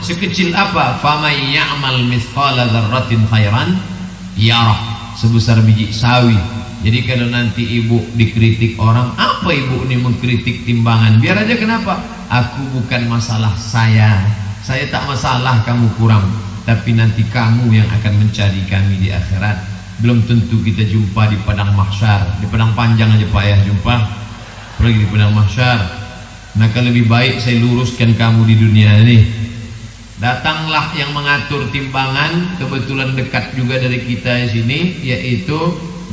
sekecil apa? Faman ya'mal mithqala dzarratin khairan yarah, sebesar biji sawi. Jadi kalau nanti ibu dikritik orang, apa ibu ini mengkritik timbangan? Biar aja, kenapa? Aku bukan masalah saya tak masalah kamu kurang, tapi nanti kamu yang akan mencari kami di akhirat. Belum tentu kita jumpa di padang mahsyar. Di padang panjang aja Pak ya jumpa, apalagi di padang mahsyar. Maka lebih baik saya luruskan kamu di dunia ini. Datanglah yang mengatur timbangan, kebetulan dekat juga dari kita di sini, yaitu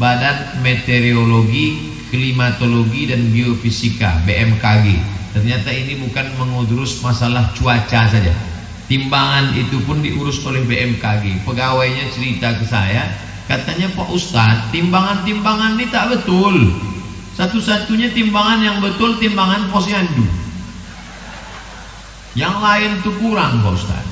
Badan Meteorologi, Klimatologi dan Geofisika (BMKG). Ternyata ini bukan mengurus masalah cuaca saja. Timbangan itu pun diurus oleh BMKG. Pegawainya cerita ke saya, katanya Pak Ustadz, timbangan-timbangan ini tak betul. Satu-satunya timbangan yang betul timbangan posyandu. Yang lain tuh kurang Pak Ustadz.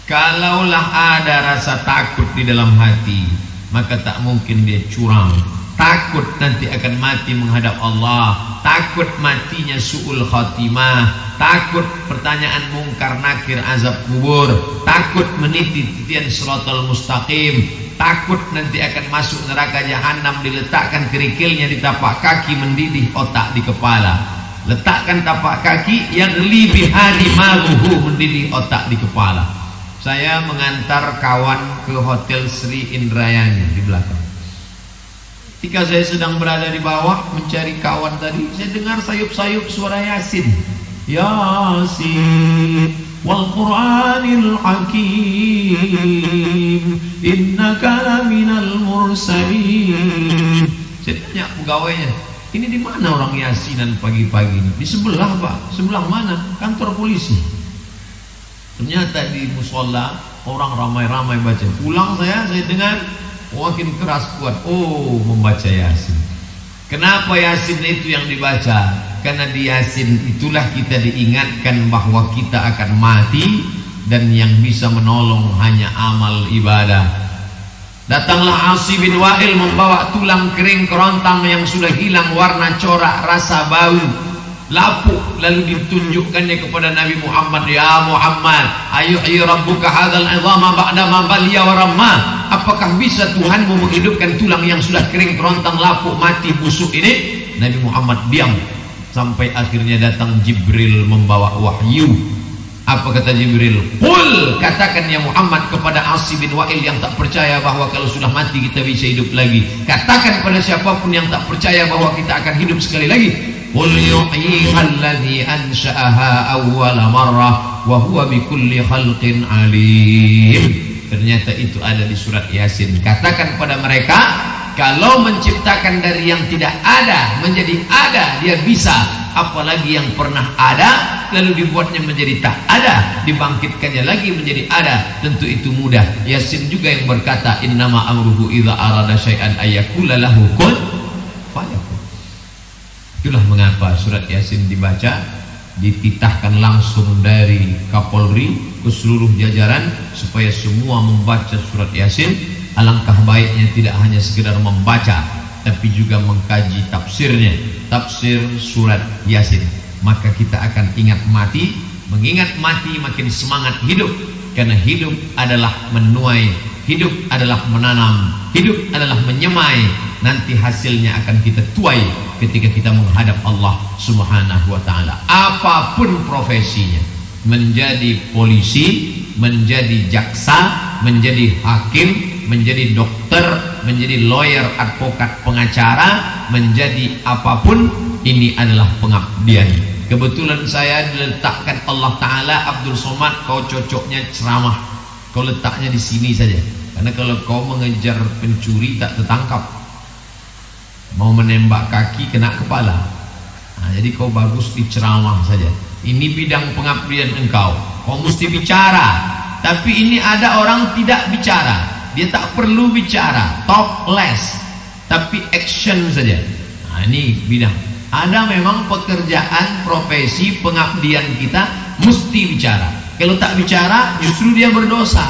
Kalaulah ada rasa takut di dalam hati, maka tak mungkin dia curang. Takut nanti akan mati menghadap Allah, takut matinya su'ul khatimah, takut pertanyaan mungkar nakir azab kubur, takut meniti titian siratal mustaqim, takut nanti akan masuk neraka jahanam, diletakkan kerikilnya di tapak kaki, mendidih otak di kepala. Letakkan tapak kaki yang lebih hari maluhu, mendidih otak di kepala. Saya mengantar kawan ke Hotel Sri Indrayani di belakang. Ketika saya sedang berada di bawah mencari kawan tadi, saya dengar sayup-sayup suara Yasin. Yasin wal Qur'anil Hakim innaka laminal mursalin. Saya tanya pegawainya, ini di mana orang Yasinan pagi-pagi ini? Di sebelah Pak. Sebelah mana? Kantor polisi. Ternyata di musola orang ramai-ramai baca. Pulang saya dengar makin keras kuat. Oh, membaca Yasin. Kenapa Yasin itu yang dibaca? Karena di Yasin itulah kita diingatkan bahwa kita akan mati, dan yang bisa menolong hanya amal ibadah. Datanglah Asi bin Wa'il membawa tulang kering kerontang yang sudah hilang warna corak, rasa bau, lapuk, lalu ditunjukkannya kepada Nabi Muhammad. Ya Muhammad, ayuhyi rabbuka hadzal 'idhama ba'da ma baliya wa ramma. Apakah bisa Tuhanmu menghidupkan tulang yang sudah kering kerontang, lapuk, mati, busuk ini? Nabi Muhammad diam sampai akhirnya datang Jibril membawa wahyu. Apa kata Jibril? Qul, katakan ya Muhammad kepada Asi bin Wa'il yang tak percaya bahwa kalau sudah mati kita bisa hidup lagi. Katakan pada siapapun yang tak percaya bahwa kita akan hidup sekali lagi. Qul yuhyiha alladhi ansha'aha awwala marrah wa huwa bikulli khalqin alim. Ternyata itu ada di surat Yasin. Katakan pada mereka, kalau menciptakan dari yang tidak ada menjadi ada dia bisa, apalagi yang pernah ada lalu dibuatnya menjadi tak ada, dibangkitkannya lagi menjadi ada, tentu itu mudah. Yasin juga yang berkata, innama amruhu idza arada syai'an ayyakula lahu kun fayakun. Itulah mengapa surat Yasin dibaca, dititahkan langsung dari Kapolri ke seluruh jajaran supaya semua membaca surat Yasin. Alangkah baiknya tidak hanya sekedar membaca, tapi juga mengkaji tafsirnya, tafsir surat Yasin. Maka kita akan ingat mati. Mengingat mati makin semangat hidup, karena hidup adalah menuai, hidup adalah menanam, hidup adalah menyemai. Nanti hasilnya akan kita tuai ketika kita menghadap Allah Subhanahu wa ta'ala. Apapun profesinya, menjadi polisi, menjadi jaksa, menjadi hakim, menjadi dokter, menjadi lawyer, advokat, pengacara, menjadi apapun, ini adalah pengabdian. Kebetulan saya diletakkan Allah Ta'ala, Abdul Somad, kau cocoknya ceramah, kau letaknya di sini saja, karena kalau kau mengejar pencuri tak tertangkap, mau menembak kaki kena kepala. Nah, jadi kau bagus di ceramah saja. Ini bidang pengabdian engkau, kau mesti bicara. Tapi ini ada orang tidak bicara, dia tak perlu bicara, talk less, tapi action saja. Nah, ini bidang. Ada memang pekerjaan, profesi, pengabdian kita mesti bicara. Kalau tak bicara justru dia berdosa.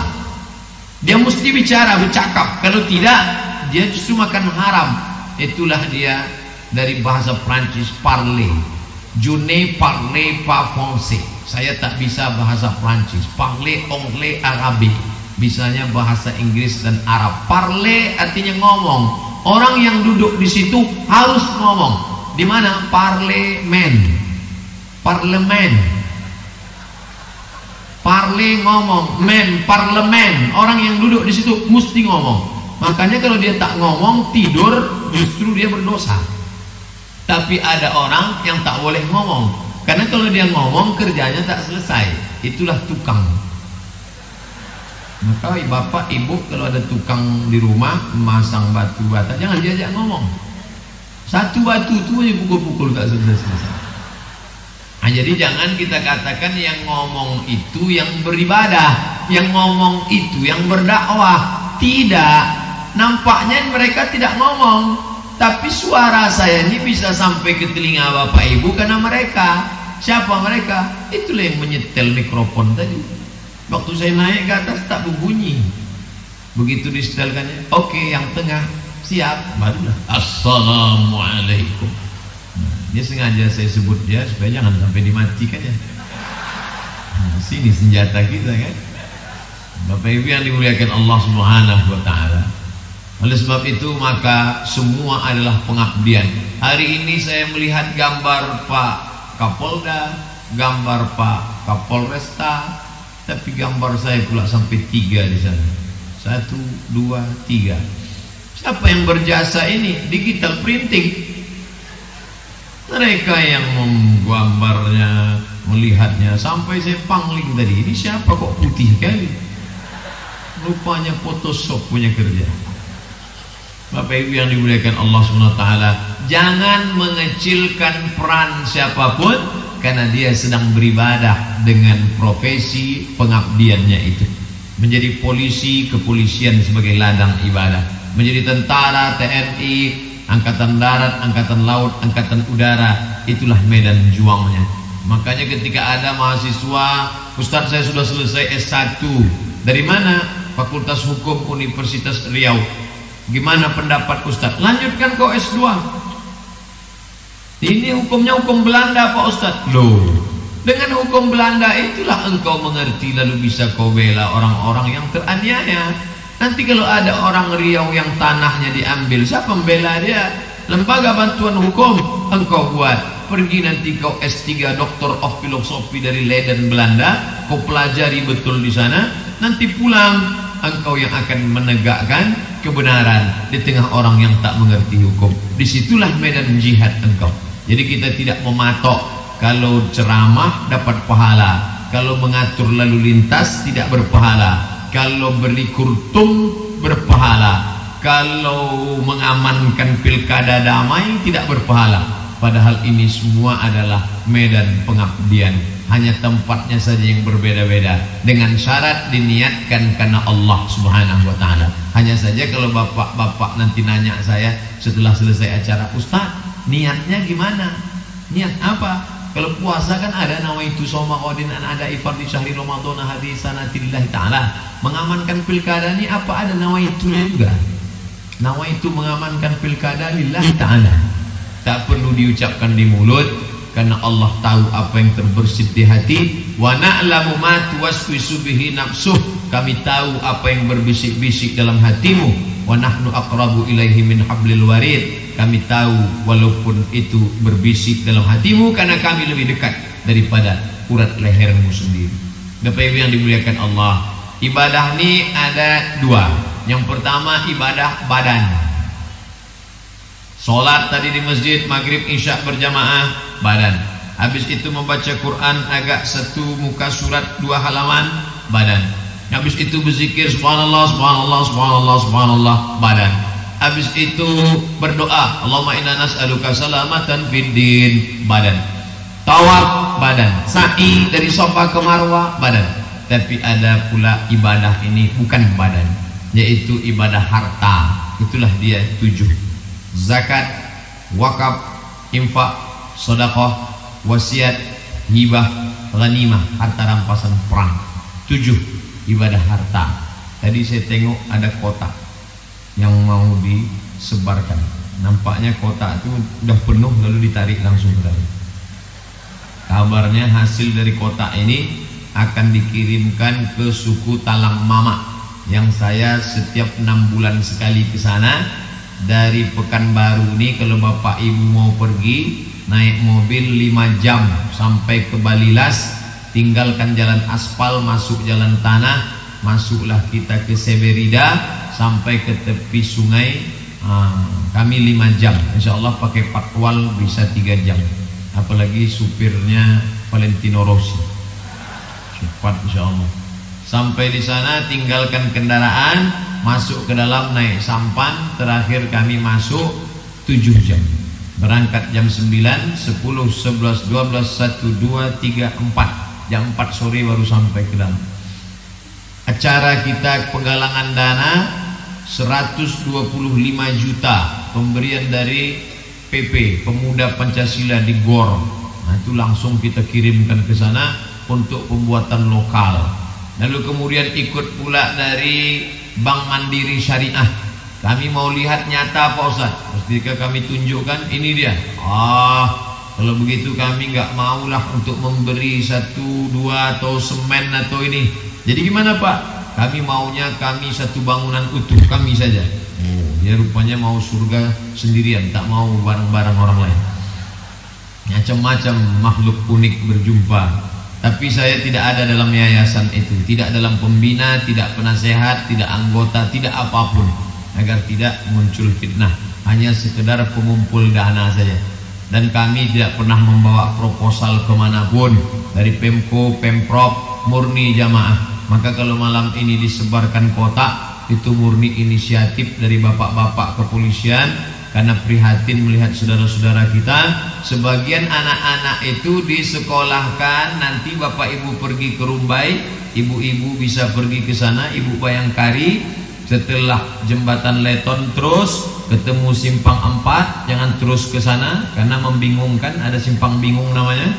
Dia mesti bicara, bercakap. Kalau tidak dia justru makan haram. Itulah dia dari bahasa Prancis parler. Je ne parle pas français. Saya tak bisa bahasa Prancis. Parle anglais arabe. Bisanya bahasa Inggris dan Arab. Parle artinya ngomong. Orang yang duduk di situ harus ngomong. Di mana? Parlemen. Parlemen. Parle ngomong, men parlemen. Orang yang duduk di situ mesti ngomong. Makanya kalau dia tak ngomong, tidur, justru dia berdosa. Tapi ada orang yang tak boleh ngomong, karena kalau dia ngomong kerjanya tak selesai. Itulah tukang. Maka bapak ibu kalau ada tukang di rumah masang batu bata, jangan diajak ngomong. Satu batu itu aja pukul-pukul tak selesai. Nah, jadi jangan kita katakan yang ngomong itu yang beribadah, yang ngomong itu yang berdakwah. Tidak. Nampaknya mereka tidak ngomong, tapi suara saya ini bisa sampai ke telinga bapak ibu karena mereka. Siapa mereka? Itulah yang menyetel mikrofon tadi. Waktu saya naik ke atas tak berbunyi. Begitu disetelkannya, oke, yang tengah siap, barulah assalamualaikum. Dia sengaja saya sebut dia supaya jangan sampai dimatikan ya. Nah, sini senjata kita kan. Bapak Ibu yang dimuliakan Allah Subhanahu wa taala. Oleh sebab itu maka semua adalah pengabdian. Hari ini saya melihat gambar Pak Kapolda, gambar Pak Kapolresta, tapi gambar saya pula sampai 3 di sana. 1, 2, 3. Siapa yang berjasa ini? Digital printing. Mereka yang menggambarnya, melihatnya, sampai saya pangling tadi. Ini siapa kok putih kali? Rupanya Photoshop punya kerja. Bapak Ibu yang dimuliakan Allah SWT, jangan mengecilkan peran siapapun karena dia sedang beribadah dengan profesi pengabdiannya itu. Menjadi polisi, kepolisian sebagai ladang ibadah. Menjadi tentara, TNI, Angkatan Darat, Angkatan Laut, Angkatan Udara, itulah medan juangnya. Makanya ketika ada mahasiswa, Ustaz saya sudah selesai S1. Dari mana? Fakultas Hukum Universitas Riau. Gimana pendapat Ustaz? Lanjutkan kau S2. Ini hukumnya hukum Belanda Pak Ustaz. Loh, dengan hukum Belanda itulah engkau mengerti lalu bisa kau bela orang-orang yang teraniaya. Nanti kalau ada orang Riau yang tanahnya diambil, siapa membela dia? Lembaga bantuan hukum engkau buat. Pergi nanti kau S3 Doctor of Philosophy dari Leiden Belanda, kau pelajari betul di sana. Nanti pulang engkau yang akan menegakkan kebenaran di tengah orang yang tak mengerti hukum. Disitulah medan jihad engkau. Jadi kita tidak mematok kalau ceramah dapat pahala, kalau mengatur lalu lintas tidak berpahala, kalau beri kurtum berpahala, kalau mengamankan pilkada damai tidak berpahala. Padahal ini semua adalah medan pengabdian. Hanya tempatnya saja yang berbeda-beda. Dengan syarat diniatkan karena Allah Subhanahu wa ta'ala. Hanya saja kalau bapak-bapak nanti nanya saya setelah selesai acara, Ustaz, niatnya gimana? Niat apa? Kalau puasa kan ada nawaitu soma qadin an ada ifar di syahri Ramadan hadis sanatillahi ta'ala. Mengamankan pilkada ini apa ada nawaitunya juga? Nawaitu mengamankan pilkada lillahi ta'ala. Tak perlu diucapkan di mulut karena Allah tahu apa yang terbersit di hati. Wa na'lamu ma tuwaswisu bihi nafsuh. Kami tahu apa yang berbisik-bisik dalam hatimu. Wa nahnu aqrabu ilaihi min hablil warid. Kami tahu walaupun itu berbisik dalam hatimu karena kami lebih dekat daripada urat lehermu sendiri. Bapak Ibu yang dimuliakan Allah, ibadah ini ada 2. Yang pertama ibadah badan. Sholat tadi di masjid, maghrib, isya berjamaah, badan. Habis itu membaca Quran agak 1 muka surat 2 halaman, badan. Habis itu berzikir subhanallah, subhanallah, subhanallah, subhanallah, badan. Habis itu berdoa, Allahumma inna nas'aluka salamatan fid din, badan. Tawaf, badan. Sa'i dari Safa ke Marwah, badan. Tapi ada pula ibadah ini bukan badan, yaitu ibadah harta. Itulah dia 7. Zakat, wakaf, infak, sedekah, wasiat, hibah, ghanimah, harta rampasan perang. 7 ibadah harta. Tadi saya tengok ada kotak yang mau disebarkan. Nampaknya kotak itu udah penuh lalu ditarik langsung ke dalam. Kabarnya hasil dari kotak ini akan dikirimkan ke suku Talang Mama, yang saya setiap 6 bulan sekali ke sana. Dari Pekanbaru ini kalau bapak ibu mau pergi naik mobil 5 jam sampai ke Balilas, tinggalkan jalan aspal, masuk jalan tanah, masuklah kita ke Seberida sampai ke tepi sungai. Kami 5 jam, insya Allah pakai patwal bisa 3 jam, apalagi supirnya Valentino Rossi, cepat insya Allah. Sampai di sana tinggalkan kendaraan, masuk ke dalam, naik sampan, terakhir kami masuk 7 jam. Berangkat jam 9, 10, 11, 12, 1, 2, 3, 4. Jam 4 sore baru sampai ke dalam. Acara kita penggalangan dana 125 juta pemberian dari PP Pemuda Pancasila di GOR. Nah, itu langsung kita kirimkan ke sana untuk pembuatan lokal. Lalu kemudian ikut pula dari Bank Mandiri Syariah. Kami mau lihat nyata Pak Ustaz. Ketika kami tunjukkan, ini dia. Kalau begitu kami nggak maulah untuk memberi 1, 2 atau semen atau ini. Jadi gimana Pak? Kami maunya kami satu bangunan utuh kami saja. Dia rupanya mau surga sendirian, tak mau bareng-bareng orang lain. Macam-macam makhluk unik berjumpa. Tapi saya tidak ada dalam yayasan itu, tidak dalam pembina, tidak penasehat, tidak anggota, tidak apapun, agar tidak muncul fitnah. Hanya sekedar pengumpul dana saja. Dan kami tidak pernah membawa proposal kemanapun, dari Pemko, Pemprov, murni jamaah. Maka kalau malam ini disebarkan kotak, itu murni inisiatif dari bapak-bapak kepolisian, karena prihatin melihat saudara-saudara kita. Sebagian anak-anak itu disekolahkan, nanti bapak ibu pergi ke Rumbai, ibu-ibu bisa pergi ke sana, ibu Bayangkari, setelah jembatan Leton terus ketemu simpang 4, jangan terus ke sana karena membingungkan, ada simpang bingung namanya.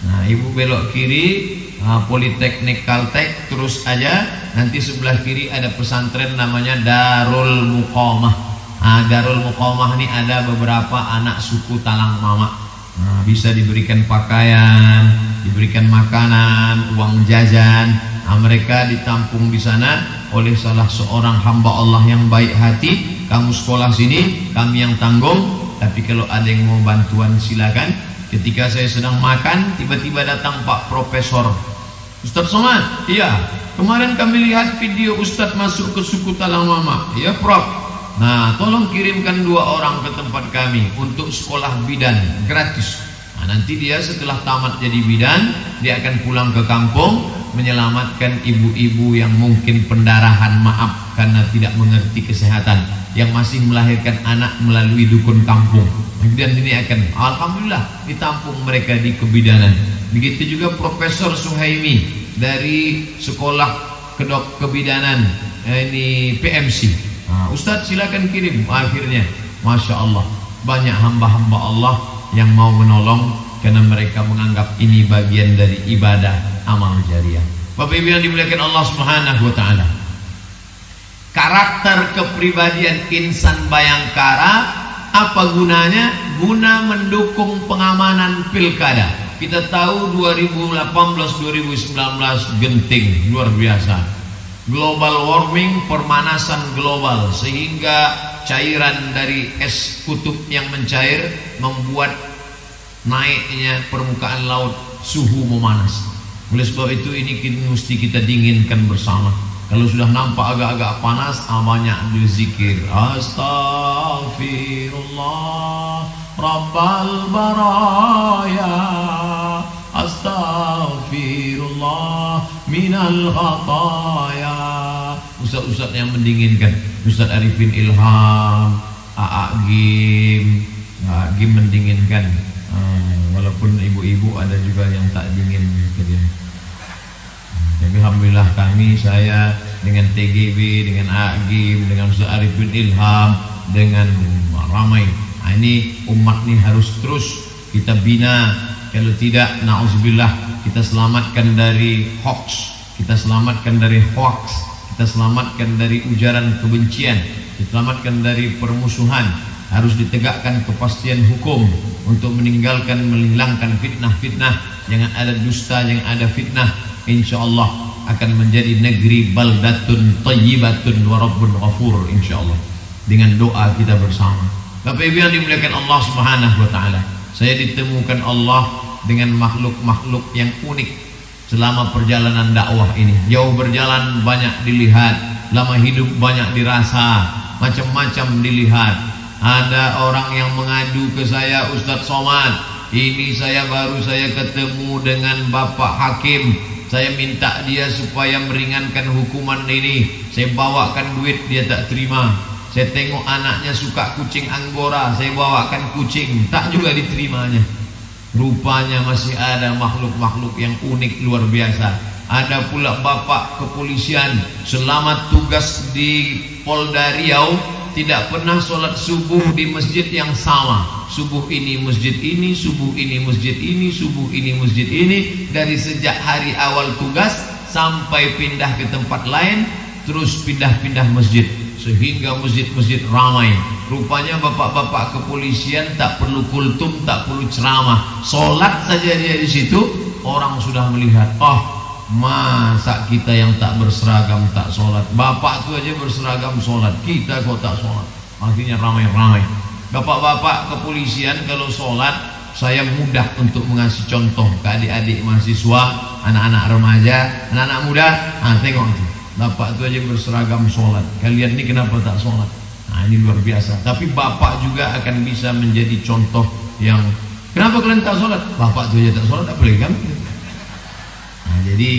Nah, ibu belok kiri, Politeknik Kaltek, terus aja, nanti sebelah kiri ada pesantren namanya Darul Muqamah. Darul Muqamah ini ada beberapa anak suku Talang Mama. Bisa diberikan pakaian, diberikan makanan, uang jajan. Mereka ditampung di sana oleh salah seorang hamba Allah yang baik hati. Kamu sekolah sini, kami yang tanggung. Tapi kalau ada yang mau bantuan silakan. Ketika saya sedang makan, tiba-tiba datang Pak Profesor. Ustaz Somad, iya, kemarin kami lihat video Ustaz masuk ke suku Talang Mama. Iya Prof. Nah, tolong kirimkan 2 orang ke tempat kami untuk sekolah bidan gratis. Nah, nanti dia setelah tamat jadi bidan, dia akan pulang ke kampung menyelamatkan ibu-ibu yang mungkin pendarahan, maaf, karena tidak mengerti kesehatan, yang masih melahirkan anak melalui dukun kampung. Kemudian ini akan, alhamdulillah, ditampung mereka di kebidanan. Begitu juga Profesor Suhaimi dari sekolah kebidanan ini PMC. Ustadz silakan kirim. Akhirnya, masya Allah, banyak hamba-hamba Allah yang mau menolong karena mereka menganggap ini bagian dari ibadah amal jariah. Bapak Ibu yang dimuliakan Allah Subhanahu wa taala. Karakter kepribadian insan Bayangkara apa gunanya? Guna mendukung pengamanan pilkada. Kita tahu 2018-2019 genting, luar biasa. Global warming, permanasan global, sehingga cairan dari es kutub yang mencair membuat naiknya permukaan laut, suhu memanas. Oleh sebab itu ini mesti kita dinginkan bersama. Kalau sudah nampak agak-agak panas, banyak berzikir. Astaghfirullah Rabbal baraya, astaghfirullah minal khataya. Ustaz-ustaz yang mendinginkan, Ustaz Arifin Ilham, Gim mendinginkan. Walaupun ibu-ibu ada juga yang tak dingin gitu. Jadi alhamdulillah saya dengan TGB, dengan Gim, dengan Ustaz Arifin Ilham, dengan ramai. Ini umat ini harus terus kita bina. Kalau tidak, na'udzubillah, kita selamatkan dari hoax, kita selamatkan dari hoax, kita selamatkan dari ujaran kebencian, kita selamatkan dari permusuhan. harus ditegakkan kepastian hukum untuk menghilangkan fitnah-fitnah. Jangan ada dusta, jangan ada fitnah. Insyaallah akan menjadi negeri baldatun thayyibatun wa rabbun ghafur insyaallah. Dengan doa kita bersama. Bapak Ibu yang dimuliakan Allah Subhanahu wa taala, saya ditemukan Allah dengan makhluk-makhluk yang unik selama perjalanan dakwah ini. Jauh berjalan banyak dilihat, lama hidup banyak dirasa, macam-macam dilihat. Ada orang yang mengadu ke saya, Ustadz Somad, ini baru saya ketemu dengan Bapak Hakim, saya minta dia supaya meringankan hukuman ini. Saya bawakan duit, dia tak terima. Saya tengok anaknya suka kucing Anggora, saya bawakan kucing, tak juga diterimanya. Rupanya masih ada makhluk-makhluk yang unik luar biasa. Ada pula Bapak kepolisian selama tugas di Polda Riau tidak pernah sholat subuh di masjid yang sama. Subuh ini masjid ini, subuh ini masjid ini, subuh ini masjid ini. Dari sejak hari awal tugas sampai pindah ke tempat lain, terus pindah-pindah masjid, sehingga masjid-masjid ramai. Rupanya bapak-bapak kepolisian tak perlu kultum, tak perlu ceramah, sholat saja dia di situ, orang sudah melihat. Oh, masa kita yang tak berseragam tak sholat? Bapak tu aja berseragam sholat, kita kok tak sholat? Akhirnya ramai-ramai. Bapak-bapak kepolisian kalau sholat, saya mudah untuk mengasih contoh ke adik-adik mahasiswa, anak-anak remaja, anak-anak muda. Tengok tu, bapak tu aja berseragam sholat, kalian ni kenapa tak sholat? Ini luar biasa. Tapi bapak juga akan bisa menjadi contoh yang, kenapa kalian tak sholat? Bapak tu aja tak sholat, tak boleh kan? Jadi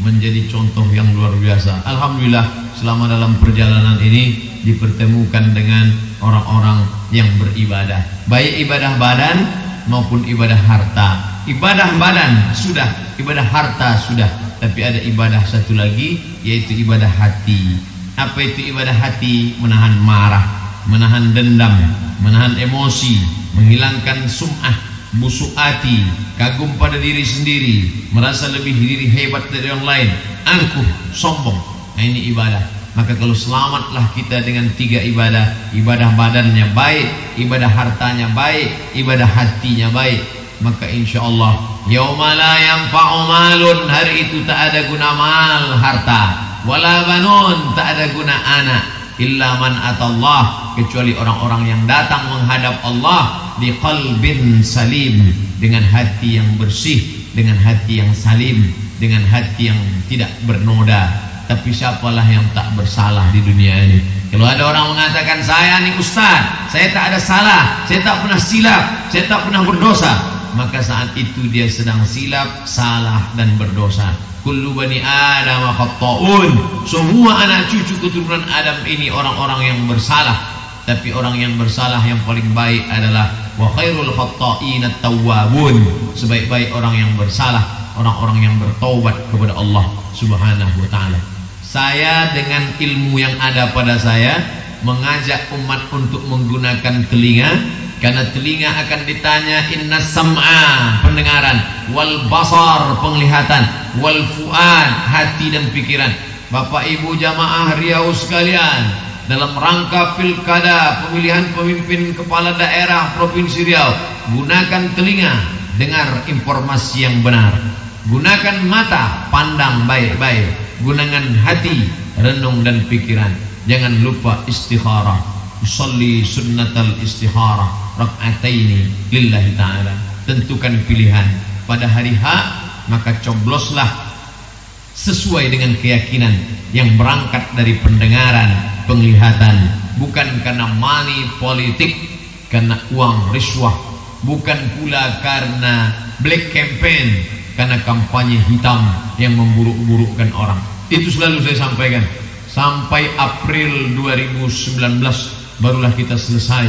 menjadi contoh yang luar biasa. Alhamdulillah selama dalam perjalanan ini dipertemukan dengan orang-orang yang beribadah, baik ibadah badan maupun ibadah harta. Ibadah badan sudah, ibadah harta sudah, tapi ada ibadah satu lagi, yaitu ibadah hati. Apa itu ibadah hati? Menahan marah, menahan dendam, menahan emosi, menghilangkan sum'ah, busuk hati, kagum pada diri sendiri, merasa lebih diri hebat dari orang lain, angkuh, sombong. Ini ibadah. Maka kalau selamatlah kita dengan 3 ibadah, ibadah badannya baik, ibadah hartanya baik, ibadah hatinya baik, maka insyaallah yauma la yanfa'u malun, hari itu tak ada guna mal, harta, wala banun, tak ada guna anak, illa man atallah, kecuali orang-orang yang datang menghadap Allah di qalbin salim, dengan hati yang bersih, dengan hati yang salim, dengan hati yang tidak bernoda. Tapi siapalah yang tak bersalah di dunia ini? Kalau ada orang mengatakan, saya ni ustaz, saya tak ada salah, saya tak pernah silap, saya tak pernah berdosa, maka saat itu dia sedang silap, salah dan berdosa. Kullu bani Adam khata'un, semua anak cucu keturunan Adam ini orang-orang yang bersalah. Tapi orang yang bersalah yang paling baik adalah wa khairul khata'in at-tawwabun, sebaik-baik orang yang bersalah, orang-orang yang bertaubat kepada Allah Subhanahu wa taala. Saya dengan ilmu yang ada pada saya mengajak umat untuk menggunakan telinga, karena telinga akan ditanya inna sam'a, pendengaran, wal basar, penglihatan, wal fuad, hati dan pikiran. Bapak Ibu jamaah Riau sekalian, dalam rangka pilkada pemilihan pemimpin kepala daerah Provinsi Riau, gunakan telinga, dengar informasi yang benar. Gunakan mata, pandang baik-baik. Gunakan hati, renung dan pikiran. Jangan lupa istikharah. Usalli sunnatal istikharah rak'ataini lillahi ta'ala. Tentukan pilihan pada hari H, maka cobloslah sesuai dengan keyakinan yang berangkat dari pendengaran, penglihatan, bukan karena money politik, karena uang riswah, bukan pula karena black campaign, karena kampanye hitam yang memburuk-burukkan orang. Itu selalu saya sampaikan. Sampai April 2019 barulah kita selesai.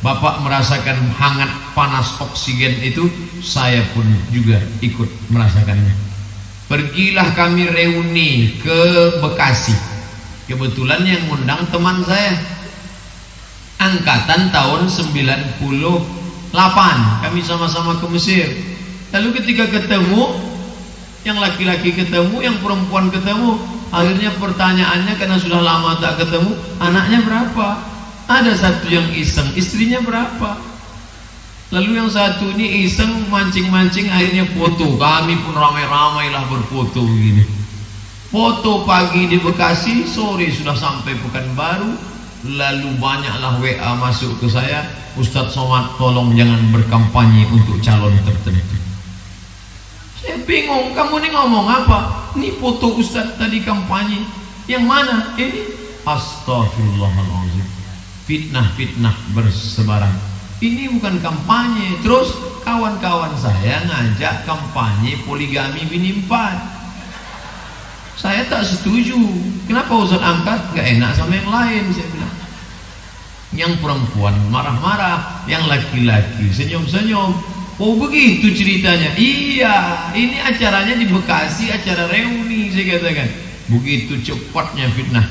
Bapak merasakan hangat panas oksigen itu, saya pun juga ikut merasakannya. Pergilah kami reuni ke Bekasi. Kebetulan yang ngundang teman saya, angkatan tahun 98. Kami sama-sama ke Mesir. Lalu ketika ketemu, yang laki-laki ketemu, yang perempuan ketemu, akhirnya pertanyaannya karena sudah lama tak ketemu, anaknya berapa? Ada satu yang iseng, istrinya berapa? Lalu yang satu ini iseng mancing-mancing, akhirnya foto. Kami pun ramai-ramai lah berfoto begini. Foto pagi di Bekasi, sore sudah sampai Pekanbaru. Lalu banyaklah WA masuk ke saya, Ustadz Somad tolong jangan berkampanye untuk calon tertentu. Saya bingung, kamu ini ngomong apa? Ini foto Ustadz tadi kampanye. Yang mana? Ini astagfirullahaladzim, fitnah-fitnah bersebaran. Ini bukan kampanye. Terus kawan-kawan saya ngajak kampanye poligami bini 4. Saya tak setuju. Kenapa Ustaz angkat? Gak enak sama yang lain, saya bilang. Yang perempuan marah-marah, yang laki-laki senyum-senyum. Oh begitu ceritanya. Iya, ini acaranya di Bekasi, acara reuni, saya katakan. Begitu cepatnya fitnah.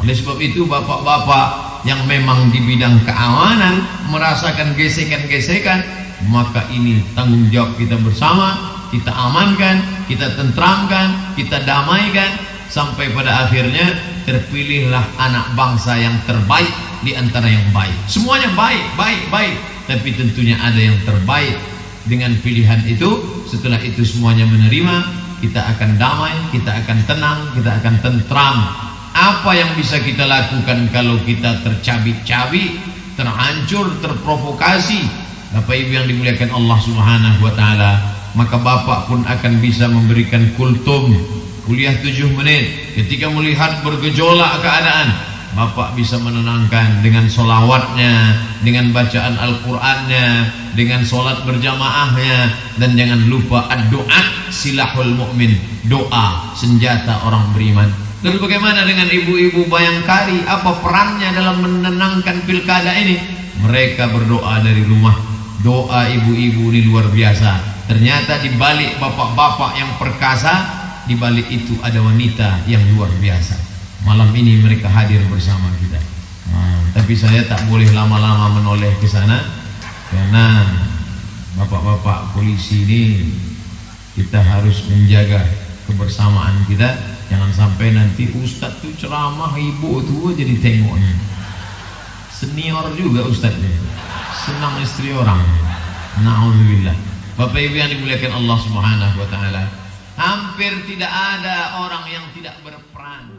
Oleh sebab itu bapak-bapak yang memang di bidang keamanan merasakan gesekan-gesekan, maka ini tanggung jawab kita bersama. Kita amankan, kita tentramkan, kita damaikan, sampai pada akhirnya terpilihlah anak bangsa yang terbaik di antara yang baik. Semuanya baik, baik, baik, tapi tentunya ada yang terbaik. Dengan pilihan itu, setelah itu semuanya menerima, kita akan damai, kita akan tenang, kita akan tentram. Apa yang bisa kita lakukan kalau kita tercabik-cabik, terhancur, terprovokasi? Bapak Ibu yang dimuliakan Allah Subhanahu wa taala, maka Bapak pun akan bisa memberikan kultum, kuliah 7 menit. Ketika melihat bergejolak keadaan, Bapak bisa menenangkan dengan solawatnya, dengan bacaan Al-Qur'annya, dengan solat berjamaahnya. Dan jangan lupa ad-doa silahul mu'min, doa senjata orang beriman. Lalu bagaimana dengan ibu-ibu Bayangkari? Apa perannya dalam menenangkan pilkada ini? Mereka berdoa dari rumah. Doa ibu-ibu ini luar biasa. Ternyata di balik bapak-bapak yang perkasa, di balik itu ada wanita yang luar biasa. Malam ini mereka hadir bersama kita. Tapi saya tak boleh lama-lama menoleh ke sana, karena bapak-bapak polisi ini kita harus menjaga kebersamaan kita. Jangan sampai nanti ustadz tuh ceramah, ibu tuh jadi tengoknya. Senior juga ustadznya, senang istri orang. Na'udzubillah. Bapak Ibu yang dimuliakan Allah Subhanahu wa taala, hampir tidak ada orang yang tidak berperan